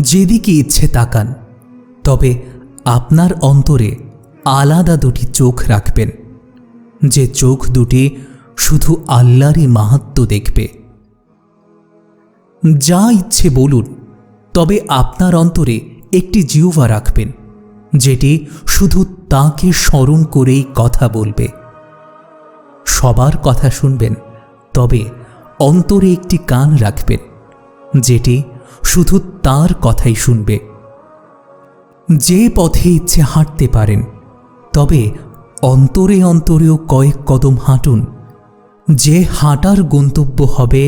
যেদিকে ইচ্ছে তাকান, তবে আপনার অন্তরে আলাদা দুটি চোখ রাখবেন, যে চোখ দুটি শুধু আল্লাহরই মাহাত্ম্য দেখবে। যা ইচ্ছে বলুন, তবে আপনার অন্তরে একটি জিহ্বা রাখবেন, যেটি শুধু তাঁকে স্মরণ করেই কথা বলবে। সবার কথা শুনবেন, তবে অন্তরে একটি কান রাখবেন, যেটি শুধু তাঁর কথাই শুনবে। যে পথে ইচ্ছে হাঁটতে পারেন, তবে অন্তরে অন্তরেও কয়েক কদম হাঁটুন, যে হাঁটার গন্তব্য হবে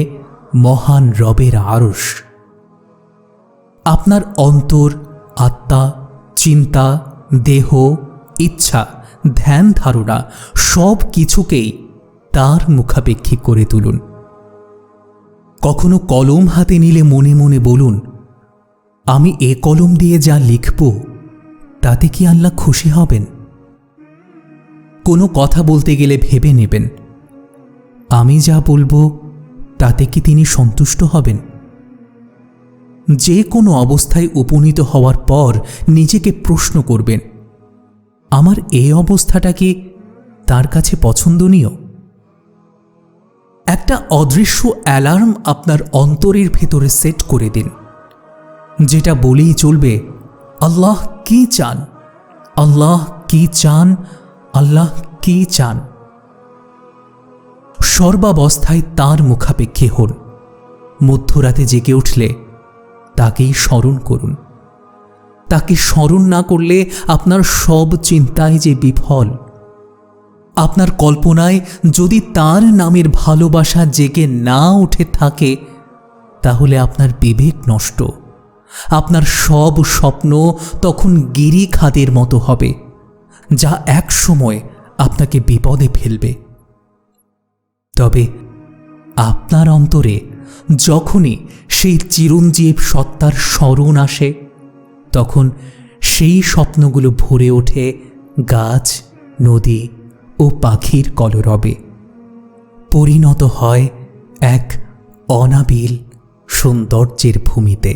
মহান রবের আরশ। আপনার অন্তর, আত্মা, চিন্তা, দেহ, ইচ্ছা, ধ্যান ধারণা সব কিছুকেই তার মুখাপেক্ষী করে তুলুন। কখনো কলম হাতে নিলে মনে মনে বলুন, আমি এ কলম দিয়ে যা লিখব তাতে কি আল্লাহ খুশি হবেন? কোনো কথা বলতে গেলে ভেবে নেবেন, আমি যা বলবো তাতে কি তিনি সন্তুষ্ট হবেন? যে কোনো অবস্থায় উপনীত হওয়ার পর নিজেকে প্রশ্ন করবেন, আমার এই অবস্থাটা কি তার কাছে পছন্দনীয়? একটা অদৃশ্য অ্যালার্ম আপনার অন্তরের ভেতরে সেট করে দিন, যেটা বলেই চলবে, আল্লাহ কি চান, আল্লাহ কি চান, আল্লাহ কি চান। সর্বাবস্থায় তাঁর মুখাপেক্ষী হন। মধ্যরাতে জেগে উঠলে তাকেই স্মরণ করুন। তাকে স্মরণ না করলে আপনার সব চিন্তায় যে বিফল। আপনার কল্পনায় যদি তাঁর নামের ভালোবাসা জেগে না উঠে থাকে, তাহলে আপনার বিবেক নষ্ট। আপনার সব স্বপ্ন তখন গিরিখাদের মতো হবে, যা এক সময় আপনাকে বিপদে ফেলবে। তবে আপনার অন্তরে যখনই সেই চিরঞ্জীব সত্তার স্মরণ আসে, তখন সেই স্বপ্নগুলো ভরে ওঠে গাছ, নদী ও পাখির কলরবে, পরিণত হয় এক অনাবিল সৌন্দর্যের ভূমিতে।